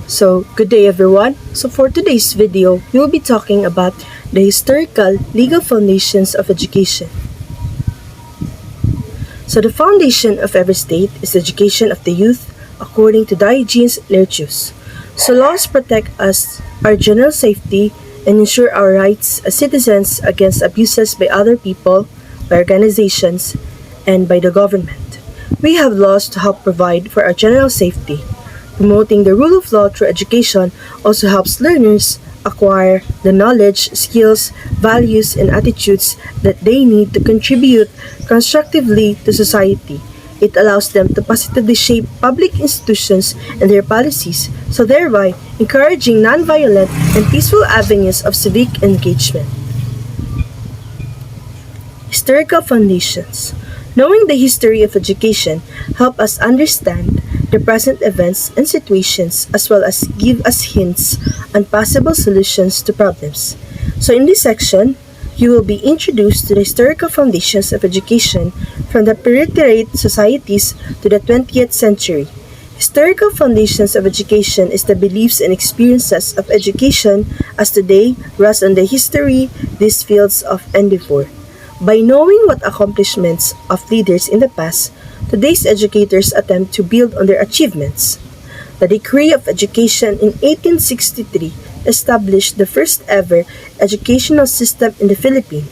Good day everyone. For today's video, we will be talking about the historical legal foundations of education. The foundation of every state is the education of the youth according to Diogenes Laertius. Laws protect us, our general safety, and ensure our rights as citizens against abuses by other people, by organizations, and by the government. We have laws to help provide for our general safety. Promoting the rule of law through education also helps learners acquire the knowledge, skills, values, and attitudes that they need to contribute constructively to society. It allows them to positively shape public institutions and their policies, so thereby encouraging nonviolent and peaceful avenues of civic engagement. Historical foundations. Knowing the history of education help us understand the present events and situations as well as give us hints on possible solutions to problems. In this section, you will be introduced to the historical foundations of education from the pre-literate societies to the 20th century. Historical foundations of education is the beliefs and experiences of education as today rest on the history these fields of endeavor. By knowing what accomplishments of leaders in the past, today's educators attempt to build on their achievements. The Decree of Education in 1863 established the first ever educational system in the Philippines.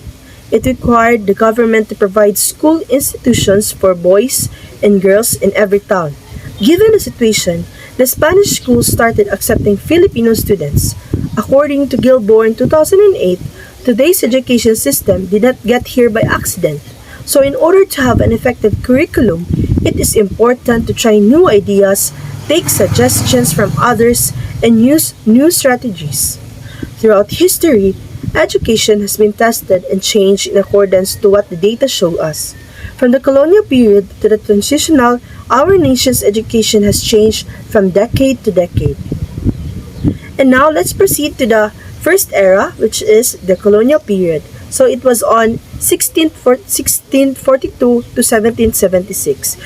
It required the government to provide school institutions for boys and girls in every town. Given the situation, the Spanish schools started accepting Filipino students. According to Gilboa in 2008, today's education system did not get here by accident. In order to have an effective curriculum, it is important to try new ideas, take suggestions from others, and use new strategies. Throughout history, education has been tested and changed in accordance to what the data show us. From the colonial period to the transitional, our nation's education has changed from decade to decade. And now let's proceed to the first era, which is the colonial period. It was on 1642 to 1776.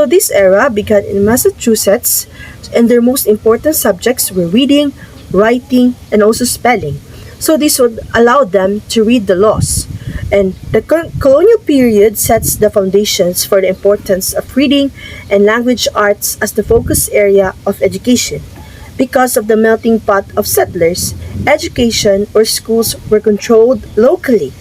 This era began in Massachusetts, and their most important subjects were reading, writing, and also spelling. This would allow them to read the laws. And the colonial period sets the foundations for the importance of reading and language arts as the focus area of education. Because of the melting pot of settlers, education or schools were controlled locally,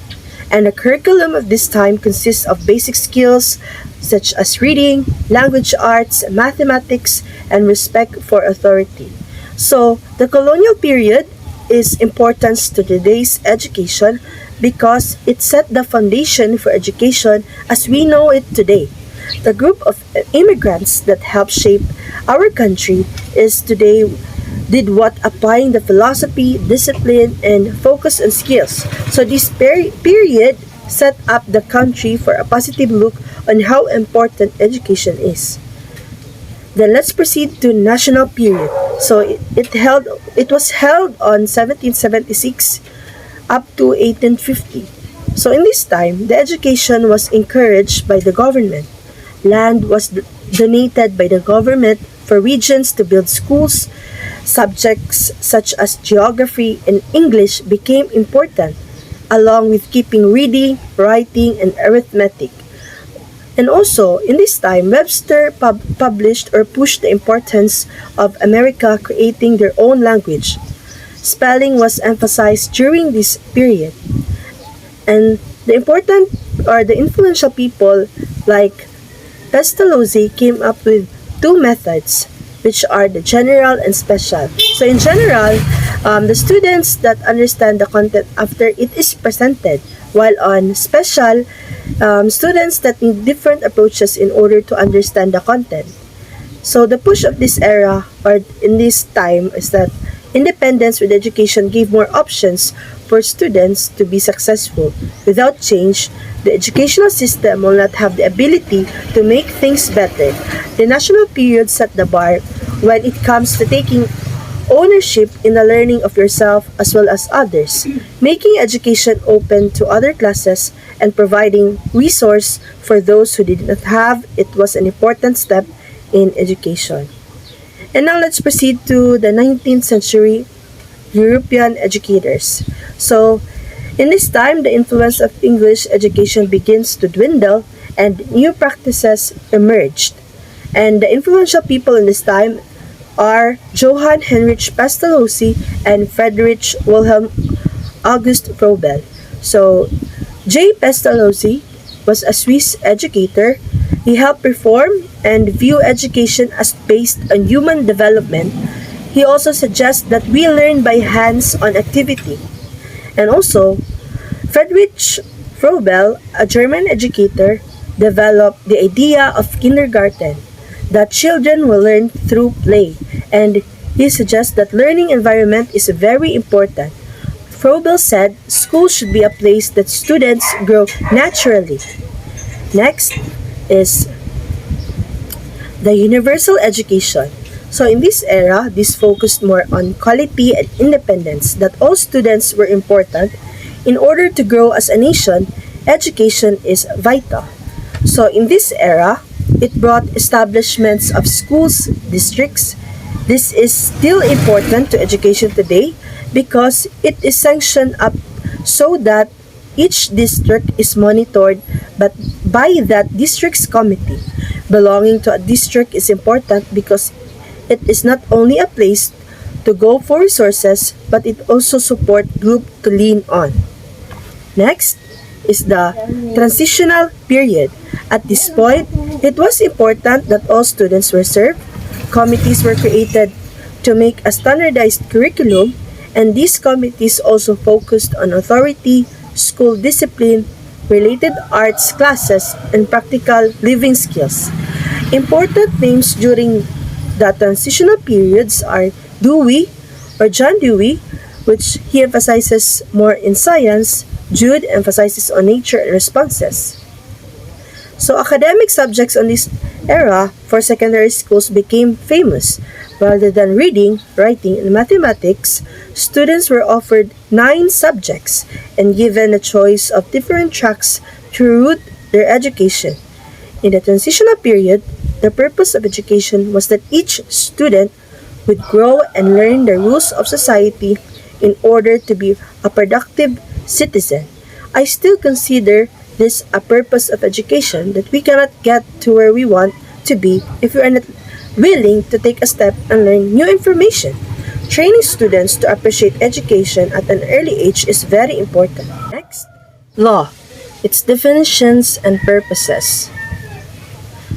and the curriculum of this time consists of basic skills such as reading, language arts, mathematics, and respect for authority. The colonial period is important to today's education because it set the foundation for education as we know it today. The group of immigrants that helped shape our country is today did what applying the philosophy, discipline, and focus on skills. This period set up the country for a positive look on how important education is. Then let's proceed to national period. It was held on 1776 up to 1850. In this time, the education was encouraged by the government. Land was donated by the government for regions to build schools. Subjects such as geography and English became important, along with keeping reading, writing, and arithmetic. And also, in this time, Webster published or pushed the importance of America creating their own language. Spelling was emphasized during this period. And the important or the influential people like Pestalozzi came up with two methods, which are the general and special. In general, the students that understand the content after it is presented, while on special, students that need different approaches in order to understand the content. The push of this era or in this time is that independence with education gave more options for students to be successful. Without change, the educational system will not have the ability to make things better. The national period set the bar when it comes to taking ownership in the learning of yourself as well as others, making education open to other classes, and providing resource for those who did not have it was an important step in education. And now let's proceed to the 19th century European educators. So, in this time, the influence of English education begins to dwindle and new practices emerged. And the influential people in this time are Johann Heinrich Pestalozzi and Friedrich Wilhelm August Froebel. So, J. Pestalozzi was a Swiss educator. He helped reform and view education as based on human development. He also suggests that we learn by hands-on activity. And also, Friedrich Froebel, a German educator, developed the idea of kindergarten, that children will learn through play, and he suggests that learning environment is very important. Froebel said school should be a place that students grow naturally. Next is the universal education. So in this era, this focused more on quality and independence, that all students were important. In order to grow as a nation, education is vital. So in this era, it brought establishments of schools, districts. This is still important to education today because it is sanctioned up so that each district is monitored but by that district's committee. Belonging to a district is important because it is not only a place to go for resources, but it also support group to lean on. Next is the transitional period. At this point, it was important that all students were served. Committees were created to make a standardized curriculum, and these committees also focused on authority, school discipline, related arts classes, and practical living skills. Important names during the transitional periods are Dewey or John Dewey, which he emphasizes more in science. Jude emphasizes on nature and responses. So academic subjects on this era for secondary schools became famous. Rather than reading, writing, and mathematics, students were offered 9 subjects and given a choice of different tracks to route their education. In the transitional period, the purpose of education was that each student would grow and learn the rules of society in order to be a productive citizen. I still consider this a purpose of education, that we cannot get to where we want to be if we are not willing to take a step and learn new information. Training students to appreciate education at an early age is very important. Next, law, its definitions and purposes.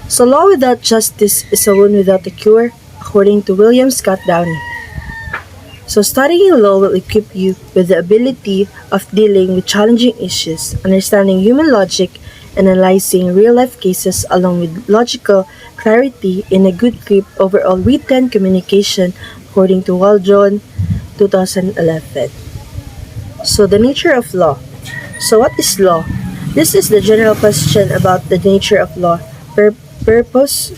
So law without justice is a wound without a cure, according to William Scott Downey. So studying law will equip you with the ability of dealing with challenging issues, understanding human logic, and analyzing real-life cases along with logical clarity in a good grip overall written communication, according to Waldron, 2011. So the nature of law. So what is law? This is the general question about the nature of law. Purpose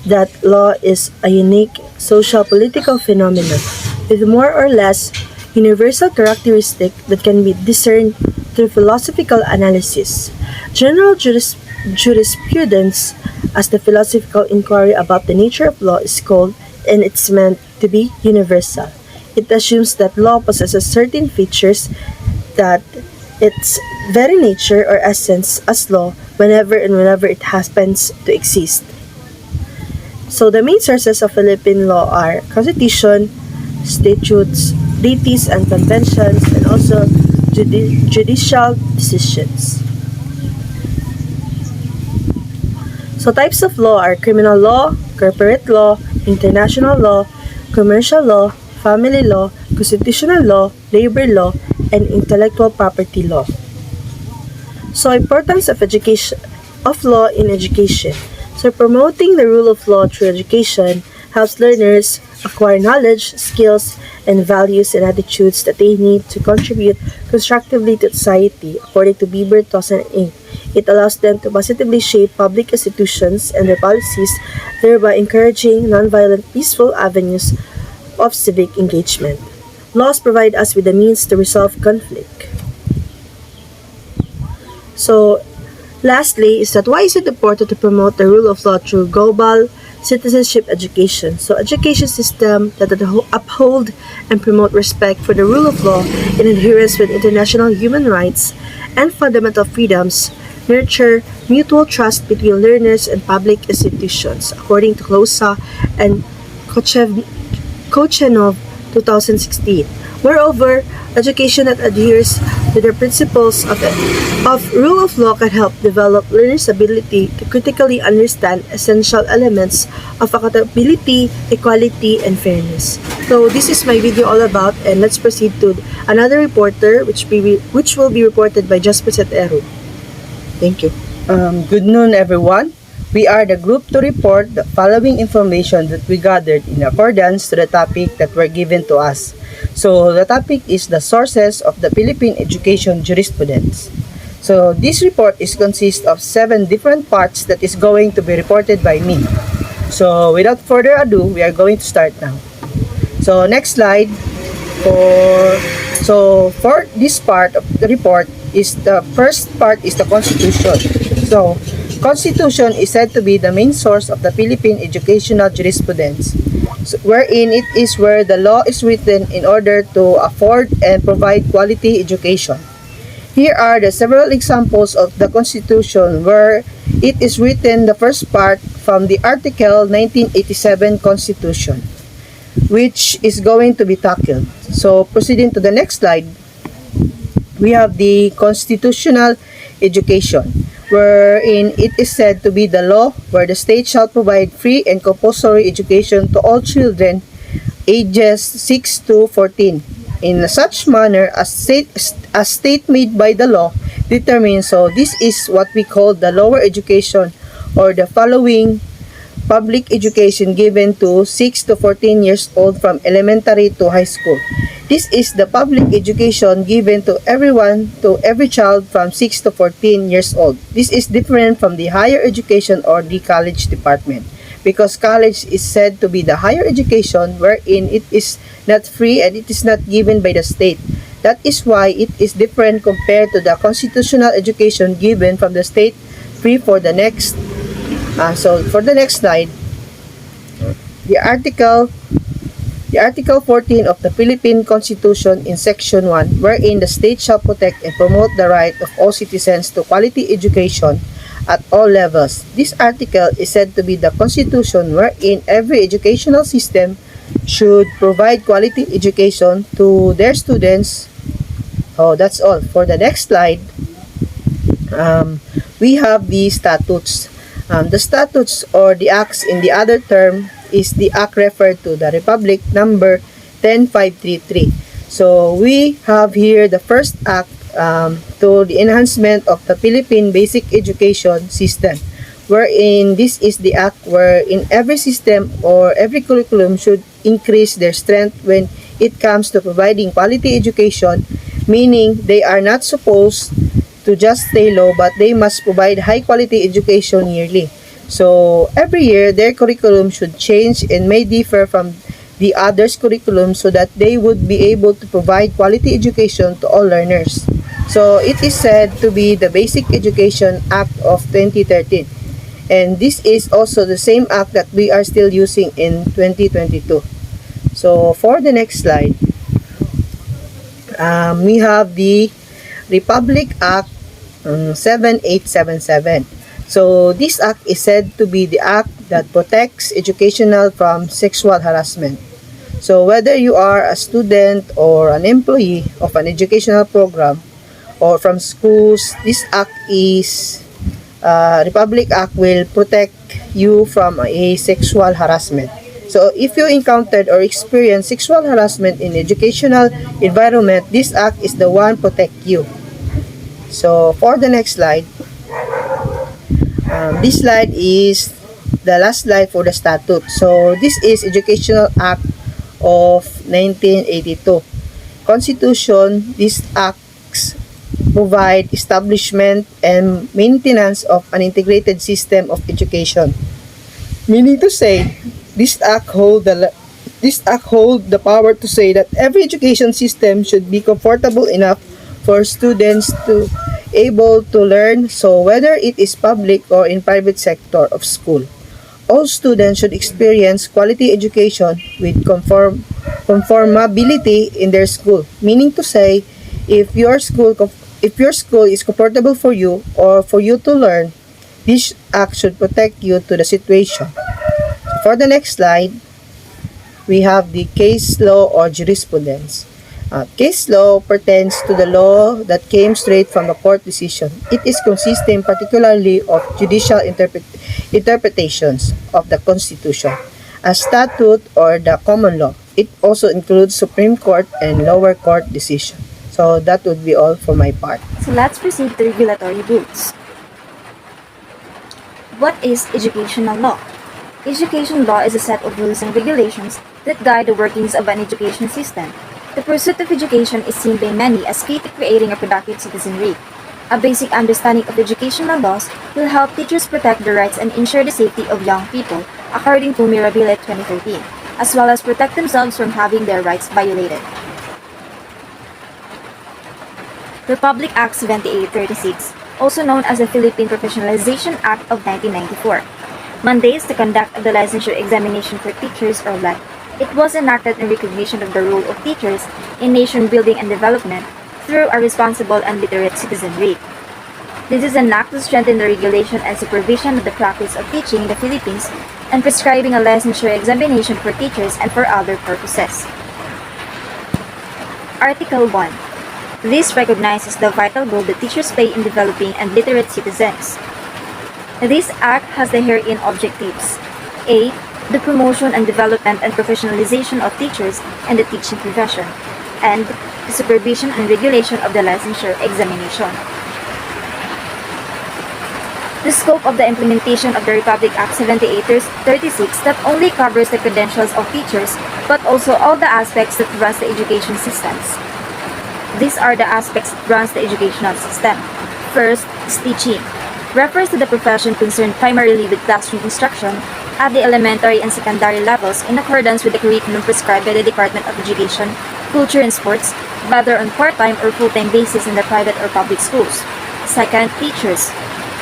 that law is a unique social political phenomenon with more or less universal characteristic that can be discerned through philosophical analysis. General jurisprudence, as the philosophical inquiry about the nature of law is called, and it's meant to be universal. It assumes that law possesses certain features that its very nature or essence as law whenever and whenever it happens to exist. So the main sources of Philippine law are Constitution, statutes, treaties and conventions, and also judicial decisions. So types of law are criminal law, corporate law, international law, commercial law, family law, constitutional law, labor law, and intellectual property law. So importance of education of law in education. So promoting the rule of law through education helps learners acquire knowledge, skills, and values and attitudes that they need to contribute constructively to society, according to Bieber, Tossen, Inc. It allows them to positively shape public institutions and their policies, thereby encouraging nonviolent, peaceful avenues of civic engagement. Laws provide us with the means to resolve conflict. So, lastly, is that why is it important to promote the rule of law through global citizenship education. So education system that uphold and promote respect for the rule of law in adherence with international human rights and fundamental freedoms, nurture mutual trust between learners and public institutions, according to Klosa and Kochenov 2016. Moreover, education that adheres to the principles of rule of law can help develop learners' ability to critically understand essential elements of accountability, equality, and fairness. So this is my video all about, and let's proceed to another reporter which will be reported by Jasper Jay Erum. Thank you. Good noon, everyone. We are the group to report the following information that we gathered in accordance to the topic that were given to us. So, the topic is the sources of the Philippine education jurisprudence. So, this report is consist of 7 different parts that is going to be reported by me. So, without further ado, we are going to start now. So, next slide. For this part of the report is the first part is the Constitution. So, Constitution is said to be the main source of the Philippine educational jurisprudence, wherein it is where the law is written in order to afford and provide quality education. Here are the several examples of the Constitution where it is written. The first part from the Article 1987 Constitution, which is going to be tackled. So, proceeding to the next slide, we have the constitutional education, wherein it is said to be the law where the state shall provide free and compulsory education to all children ages 6 to 14 in such manner as state made by the law determines. So this is what we call the lower education, or the following public education given to 6 to 14 years old from elementary to high school. This is the public education given to everyone, to every child from 6 to 14 years old. This is different from the higher education or the college department, because college is said to be the higher education wherein it is not free and it is not given by the state. That is why it is different compared to the constitutional education given from the state free for the next. So for the next slide, the Article 14 of the Philippine Constitution in Section 1, wherein the state shall protect and promote the right of all citizens to quality education at all levels. This article is said to be the Constitution wherein every educational system should provide quality education to their students. Oh, that's all. For the next slide, we have the statutes. The statutes, or the acts in the other term, is the act referred to the Republic number 10533. So we have here the first act to the enhancement of the Philippine basic education system, wherein this is the act wherein every system or every curriculum should increase their strength when it comes to providing quality education, meaning they are not supposed to just stay low, but they must provide high quality education yearly. So every year their curriculum should change and may differ from the others' curriculum so that they would be able to provide quality education to all learners. So it is said to be the Basic Education Act of 2013. And this is also the same act that we are still using in 2022. So for the next slide, we have the Republic Act 7877. So this act is said to be the act that protects educational from sexual harassment. So whether you are a student or an employee of an educational program or from schools, this act is Republic Act will protect you from a sexual harassment. So if you encountered or experienced sexual harassment in educational environment, this act is the one protect you. So for the next slide, this slide is the last slide for the statute. So this is Educational Act of 1982. Constitution, these acts provide establishment and maintenance of an integrated system of education. Meaning to say, this act hold the power to say that every education system should be comfortable enough for students to able to learn, so whether it is public or in private sector of school. all students should experience quality education with conformability in their school. Meaning to say, if your school is comfortable for you or for you to learn, this act should protect you to the situation. For the next slide, we have the case law or jurisprudence. Case law pertains to the law that came straight from a court decision. It is consisting particularly of judicial interpretations of the Constitution, a statute, or the common law. It also includes Supreme Court and lower court decision. So that would be all for my part. So let's proceed to regulatory rules. What is educational law? Education law is a set of rules and regulations that guide the workings of an education system. The pursuit of education is seen by many as key to creating a productive citizenry. A basic understanding of educational laws will help teachers protect the rights and ensure the safety of young people, according to Mirabile 2013, as well as protect themselves from having their rights violated. Republic Act 7836, also known as the Philippine Professionalization Act of 1994, mandates the conduct of the licensure examination for teachers or LEC. It was enacted in recognition of the role of teachers in nation building and development through a responsible and literate citizenry. This is an act to strengthen the regulation and supervision of the practice of teaching in the Philippines and prescribing a licensure examination for teachers and for other purposes. Article 1. This recognizes the vital role that teachers play in developing and literate citizens. This act has the herein objectives: A. The promotion and development and professionalization of teachers and the teaching profession, and the supervision and regulation of the licensure examination. The scope of the implementation of the Republic Act 7836 not only covers the credentials of teachers, but also all the aspects that runs the education systems. These are the aspects that runs the educational system. First is teaching. Refers to the profession concerned primarily with classroom instruction at the elementary and secondary levels in accordance with the curriculum prescribed by the Department of Education, Culture and Sports, whether on part-time or full-time basis in the private or public schools. Second, teachers.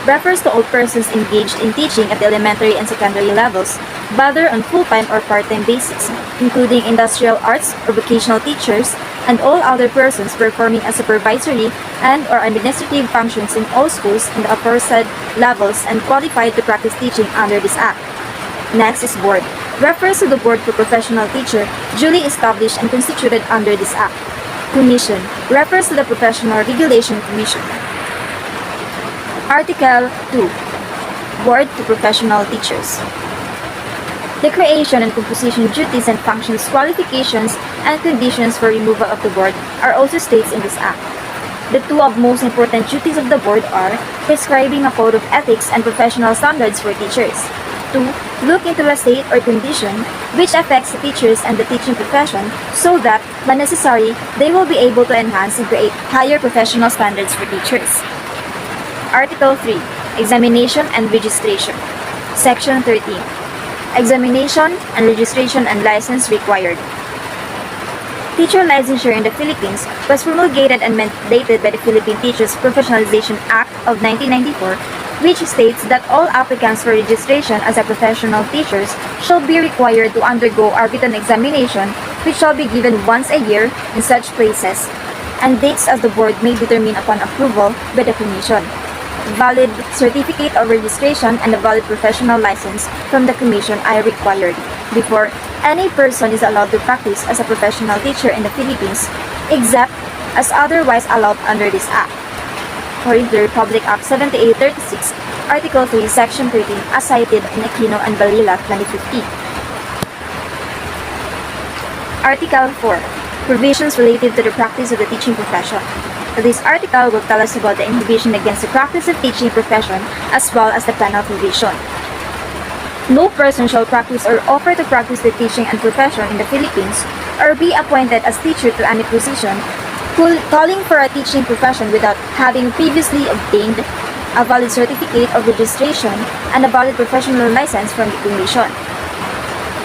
Refers to all persons engaged in teaching at the elementary and secondary levels, whether on full-time or part-time basis, including industrial arts or vocational teachers, and all other persons performing a supervisory and/or administrative functions in all schools in the aforesaid levels and qualified to practice teaching under this Act. Next is board. Refers to the board for professional teacher duly established and constituted under this Act. Commission. Refers to the Professional Regulation Commission. Article 2. Board to professional teachers. The creation and composition duties and functions, qualifications, and conditions for removal of the board are also stated in this Act. The two of most important duties of the board are prescribing a code of ethics and professional standards for teachers. 2. Look into a state or condition which affects the teachers and the teaching profession so that, when necessary, they will be able to enhance and create higher professional standards for teachers. Article 3. Examination and registration. Section 13. Examination and registration and license required. Teacher licensure in the Philippines was promulgated and mandated by the Philippine Teachers Professionalization Act of 1994, which states that all applicants for registration as a professional teachers shall be required to undergo a written examination, which shall be given once a year in such places, and dates as the board may determine upon approval by the Commission. Valid certificate of registration and a valid professional license from the Commission are required before any person is allowed to practice as a professional teacher in the Philippines, except as otherwise allowed under this Act. According to the Republic Act 7836, Article 3, Section 13, as cited in Aquino and Balila 2015. Article 4. Provisions related to the practice of the teaching profession. This article will tell us about the inhibition against the practice of teaching profession as well as the penal provision. No person shall practice or offer to practice the teaching and profession in the Philippines or be appointed as teacher to any position calling for a teaching profession without having previously obtained a valid certificate of registration and a valid professional license from the Commission.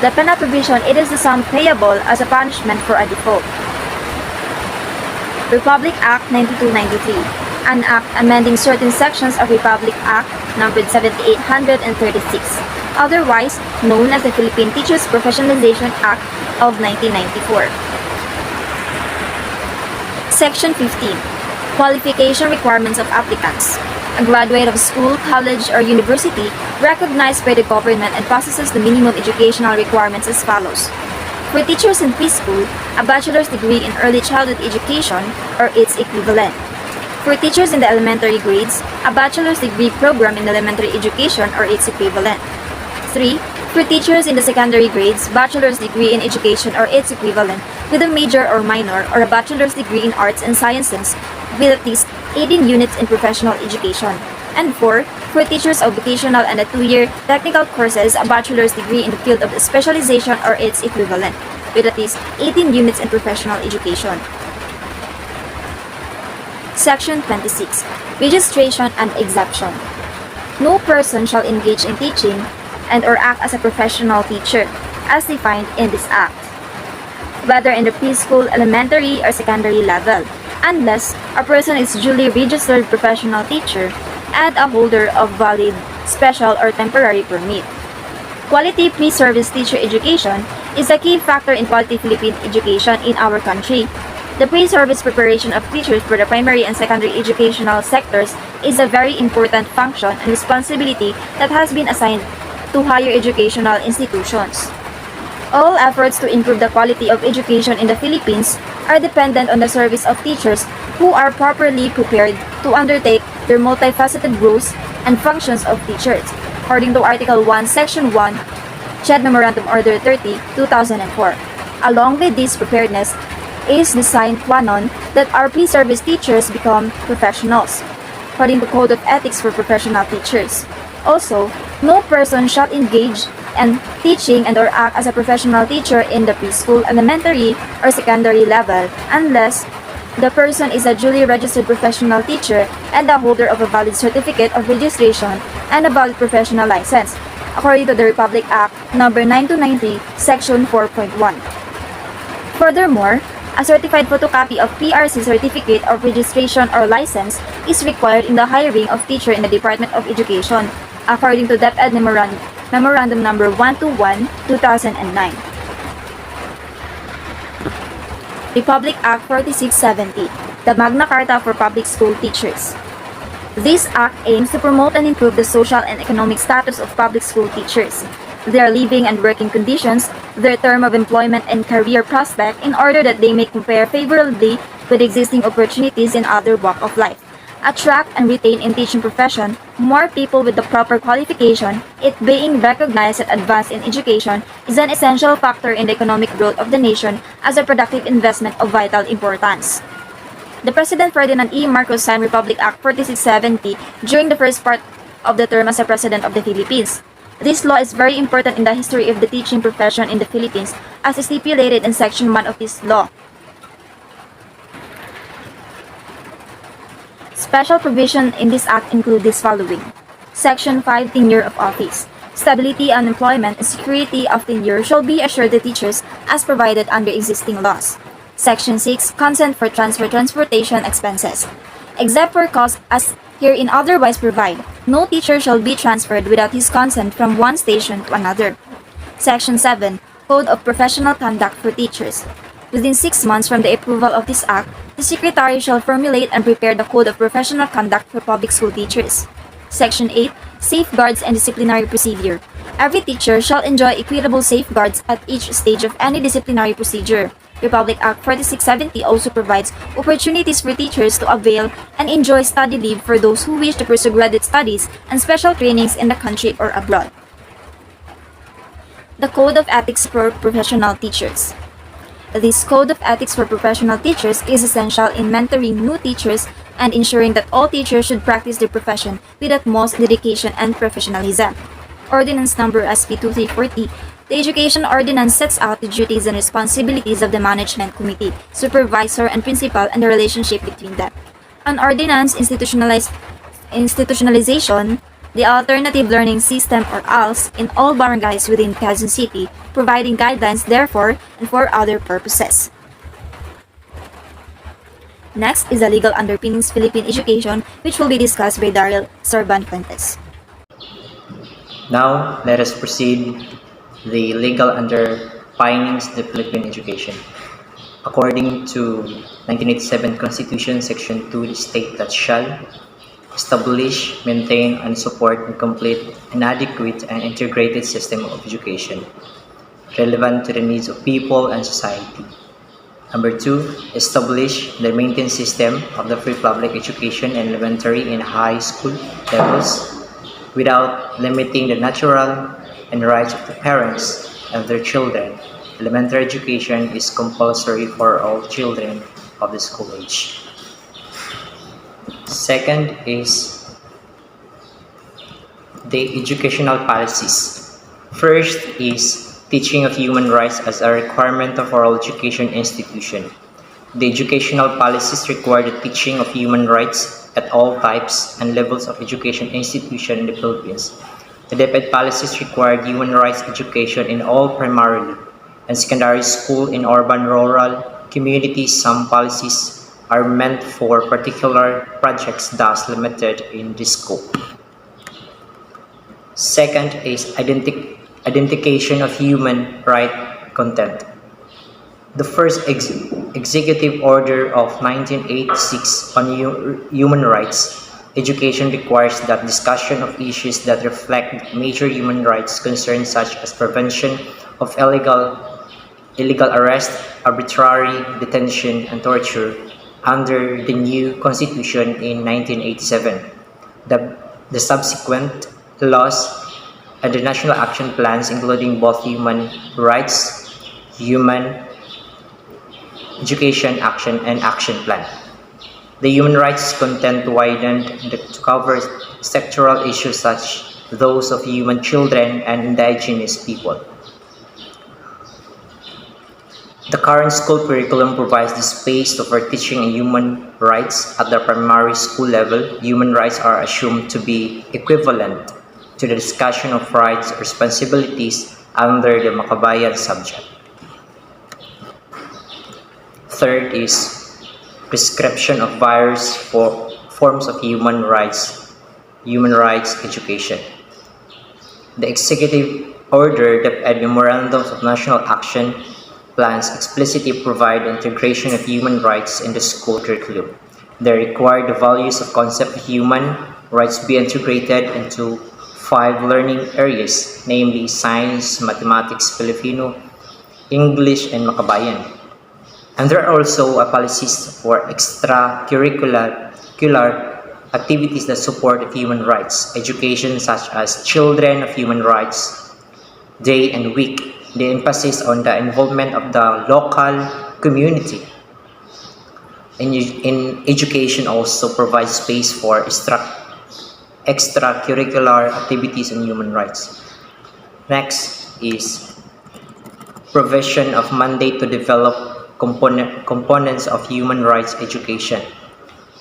The penal provision, it is the sum payable as a punishment for a default. Republic Act 9293, an act amending certain sections of Republic Act numbered 7836, otherwise known as the Philippine Teachers Professionalization Act of 1994. Section 15. Qualification requirements of applicants. A graduate of school, college, or university recognized by the government and possesses the minimum educational requirements as follows. For teachers in preschool, a bachelor's degree in early childhood education or its equivalent. For teachers in the elementary grades, a bachelor's degree program in elementary education or its equivalent. 3. For teachers in the secondary grades, bachelor's degree in education or its equivalent with a major or minor or a bachelor's degree in arts and sciences with at least 18 units in professional education. And 4. For teachers of vocational and a 2-year technical courses, a bachelor's degree in the field of specialization or its equivalent with at least 18 units in professional education. Section 26. Registration and exemption. No person shall engage in teaching and or act as a professional teacher, as defined in this Act, whether in the preschool, elementary, or secondary level, unless a person is duly registered professional teacher and a holder of valid special or temporary permit. Quality pre-service teacher education is a key factor in quality Philippine education in our country. The pre-service preparation of teachers for the primary and secondary educational sectors is a very important function and responsibility that has been assigned to higher educational institutions. All efforts to improve the quality of education in the Philippines are dependent on the service of teachers who are properly prepared to undertake their multifaceted roles and functions of teachers, according to Article 1, Section 1, CHED Memorandum Order 30, 2004. Along with this preparedness is the sine qua non that our pre-service teachers become professionals, according to Code of Ethics for Professional Teachers. Also, no person shall engage in teaching and or act as a professional teacher in the preschool, elementary, or secondary level unless the person is a duly registered professional teacher and the holder of a valid certificate of registration and a valid professional license, according to the Republic Act No. 9293, Section 4.1. Furthermore, a certified photocopy of PRC certificate of registration or license is required in the hiring of teacher in the Department of Education, according to DepEd Memorandum No. 121, 2009. Republic Act 4670, the Magna Carta for Public School Teachers. This act aims to promote and improve the social and economic status of public school teachers, their living and working conditions, their term of employment and career prospect in order that they may compare favorably with existing opportunities in other walks of life. Attract and retain in teaching profession more people with the proper qualification. It being recognized that advance in education is an essential factor in the economic growth of the nation as a productive investment of vital importance. The President Ferdinand E. Marcos signed Republic Act 4670 during the first part of the term as a President of the Philippines. This law is very important in the history of the teaching profession in the Philippines as stipulated in Section 1 of this law. Special provision in this act include this following. Section 5, tenure of office. Stability and employment and security of tenure shall be assured the teachers as provided under existing laws. Section 6, consent for transportation expenses. Except for costs as herein otherwise provide, no teacher shall be transferred without his consent from one station to another. Section 7, Code of Professional Conduct for Teachers. Within 6 months from the approval of this act, the Secretary shall formulate and prepare the Code of Professional Conduct for Public School Teachers. Section 8, Safeguards and Disciplinary Procedure. Every teacher shall enjoy equitable safeguards at each stage of any disciplinary procedure. Republic Act 4670 also provides opportunities for teachers to avail and enjoy study leave for those who wish to pursue graduate studies and special trainings in the country or abroad. The Code of Ethics for Professional Teachers. This Code of Ethics for Professional Teachers is essential in mentoring new teachers and ensuring that all teachers should practice their profession with utmost dedication and professionalism. Ordinance Number SP 2340, the Education Ordinance sets out the duties and responsibilities of the Management Committee, Supervisor, and Principal and the relationship between them. An ordinance institutionalization the Alternative Learning System or ALS in all barangays within Quezon City, providing guidelines therefore and for other purposes. Next is the legal underpinnings Philippine education, which will be discussed by Darryl, Serban, Fuentes. Now, let us proceed the legal underpinnings of the Philippine education. According to 1987 Constitution, Section 2, the state that shall establish, maintain, and support and complete an adequate and integrated system of education relevant to the needs of people and society. Number 2, establish the maintenance system of the free public education in elementary and high school levels without limiting the natural and rights of the parents and their children. Elementary education is compulsory for all children of the school age. Second is the educational policies. First is teaching of human rights as a requirement of all education institution. The educational policies require the teaching of human rights at all types and levels of education institution in the Philippines. The DepEd policies require human rights education in all primary and secondary school in urban rural communities. Some policies are meant for particular projects, thus limited in this scope. Second is identification of human right content. The first executive order of 1986 on human rights education requires that discussion of issues that reflect major human rights concerns such as prevention of illegal arrest, arbitrary detention, and torture under the new constitution in 1987. The subsequent laws and the national action plans, including both human rights, human education action, and action plan. The human rights content widened to cover sectoral issues such those of human children and indigenous people. The current school curriculum provides the space for teaching human rights at the primary school level. Human rights are assumed to be equivalent to the discussion of rights and responsibilities under the Makabayan subject. Third is prescription of various forms of human rights education. The executive order and memorandums of national action plans explicitly provide integration of human rights in the school curriculum. They require the values of concept of human rights be integrated into 5 learning areas, namely science, mathematics, Filipino, English, and Makabayan. And there are also policies for extracurricular activities that support human rights education, such as Children of Human Rights Day and Week. The emphasis on the involvement of the local community in education also provides space for extracurricular activities on human rights. Next is provision of mandate to develop components of human rights education.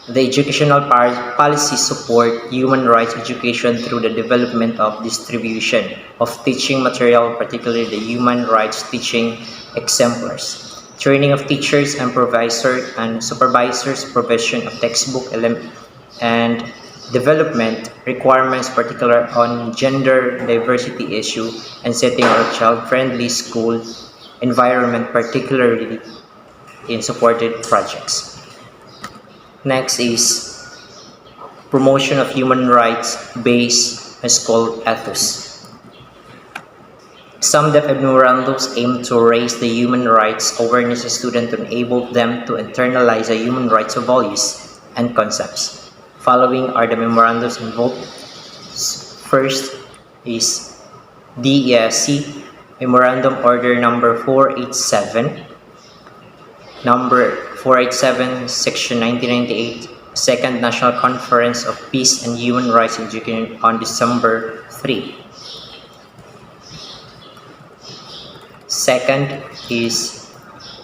The educational policies support human rights education through the development of distribution of teaching material, particularly the human rights teaching exemplars, training of teachers and supervisors, provision of textbook and development requirements, particular on gender diversity issue, and setting a child-friendly school environment, particularly in supported projects. Next is promotion of human rights based on school ethos. Some DepEd memorandums aim to raise the human rights awareness of students to enable them to internalize the human rights values and concepts. Following are the memorandums involved. First is DESC Memorandum Order Number 487. Number 487, Section 1998, Second National Conference of Peace and Human Rights Education on December 3. Second is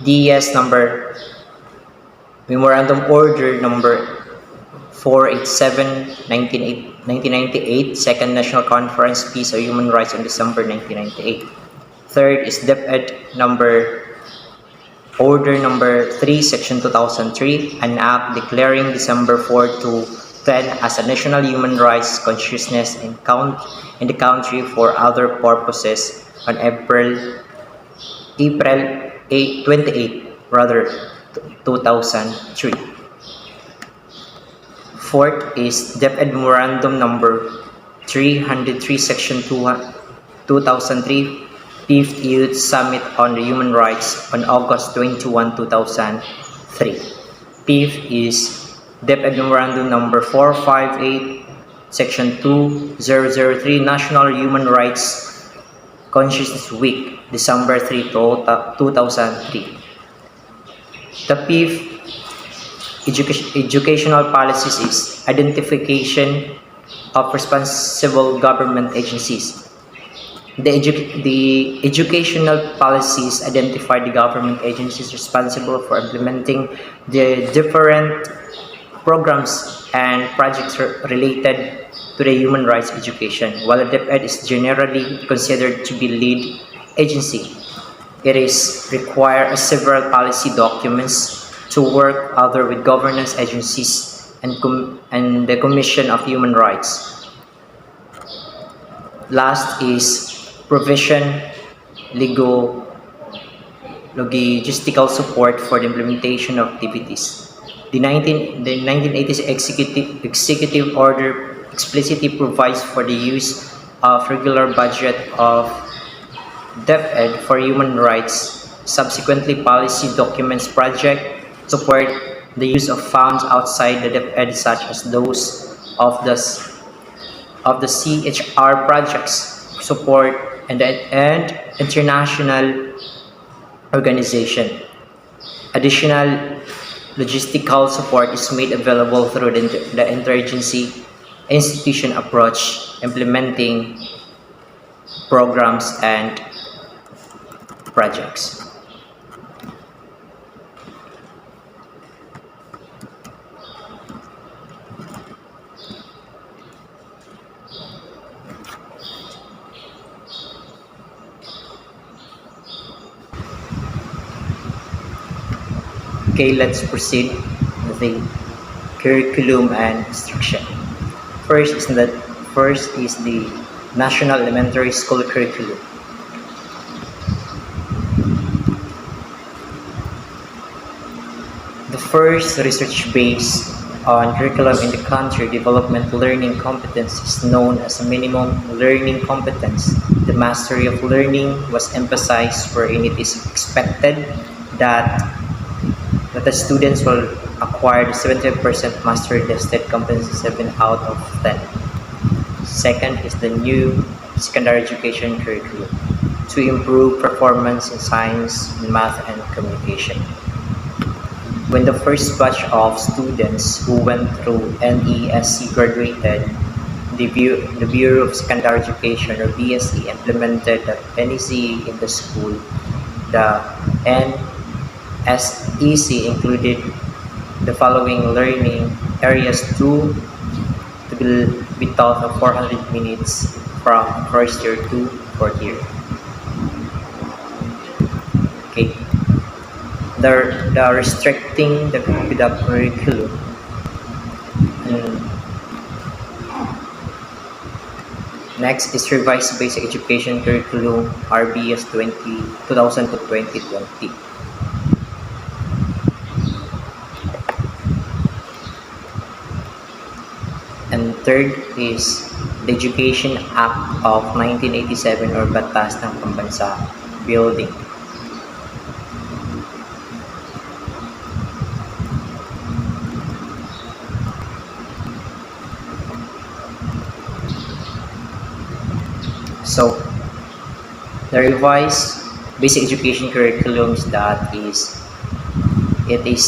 DES number Memorandum Order Number 487, 1998, Second National Conference Peace and Human Rights on December 1998. Third is DepEd number Order Number 3, Section 2003, an act declaring December 4 to then as a national human rights consciousness in the country for other purposes on April 28, 2003. Fourth is DepEd Memorandum Number 303 Section 2003 Fifth Youth Summit on the Human Rights on August 21, 2003. Fifth is DepEd Memorandum Number 458 Section 2003 National Human Rights Consciousness Week, December 3, 2003. The fifth educational policies is identification of responsible government agencies. The educational policies identify the government agencies responsible for implementing the different programs and projects related to the human rights education. While the DepEd is generally considered to be lead agency, it is require several policy documents to work other with governance agencies and the Commission of Human Rights. Last is provision logistical support for the implementation of activities. The 1980s executive order explicitly provides for the use of regular budget of DepEd for human rights. Subsequently, policy documents project support the use of funds outside the DepEd, such as those of the CHR projects support and international organization. Additional logistical support is made available through the interagency institution approach, implementing programs and projects. Okay, let's proceed with the curriculum and instruction. First is the National Elementary School Curriculum. The first research based on curriculum in the country development learning competence is known as a minimum learning competence. The mastery of learning was emphasized wherein it is expected that the students will acquire the 70% mastery tested competency 7 out of 10. Second is the new secondary education curriculum to improve performance in science, math, and communication. When the first batch of students who went through NESC graduated, the Bureau of Secondary Education, or BSE, implemented the NEC in the school. The NSEC included the following learning areas to be taught of 400 minutes from first year to fourth year. Okay. The restricting the curriculum. Next is revised basic education curriculum RBS 2000 to 2020. And third is the Education Act of 1987 or Batas ng Pambansa Building. So, the revised basic education curriculums it is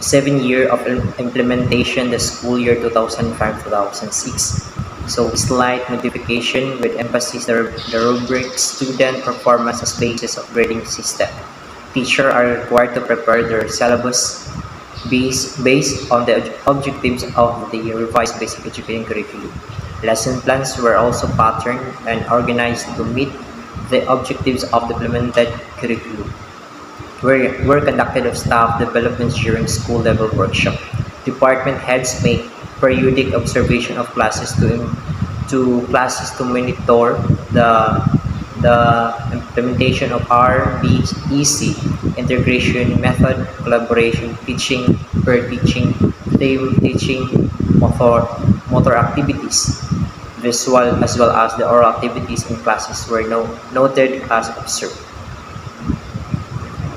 7 year of implementation, the school year 2005-2006. So, slight modification with emphasis the rubric student performance as basis of grading system. Teachers are required to prepare their syllabus based on the objectives of the revised basic education curriculum. Lesson plans were also patterned and organized to meet the objectives of the implemented curriculum. Were conducted of staff developments during school level workshop. Department heads make periodic observation of classes to monitor the implementation of RBEC, integration method, collaboration, teaching, peer teaching, table teaching, motor activities, visual as well as the oral activities in classes were noted as observed.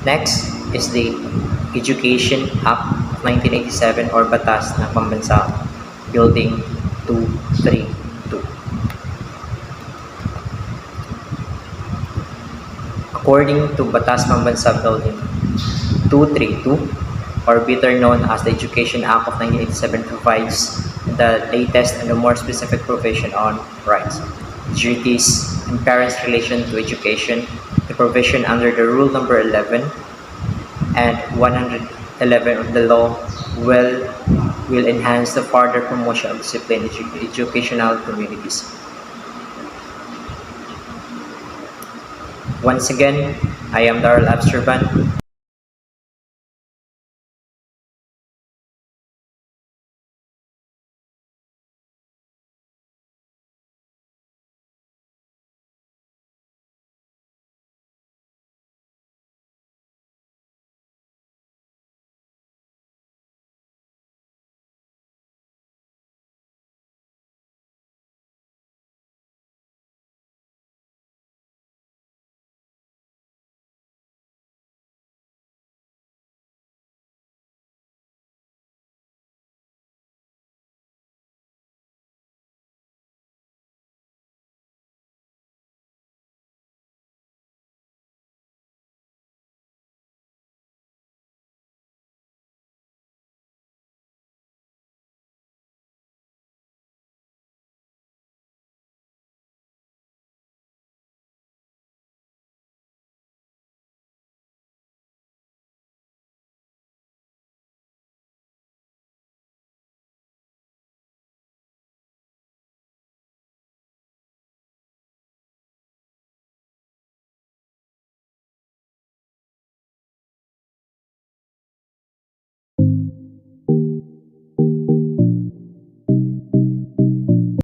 Next is the Education Act of 1987 or Batas ng Pambansa, Building 232. According to Batas Pambansa Building 232, or better known as the Education Act of 1987, provides the latest and the more specific provision on rights, duties, and parents' relation to education. The provision under the Rule Number 11 and 111 of the law will enhance the further promotion of discipline in educational communities. Once again, I am Darryl Serban.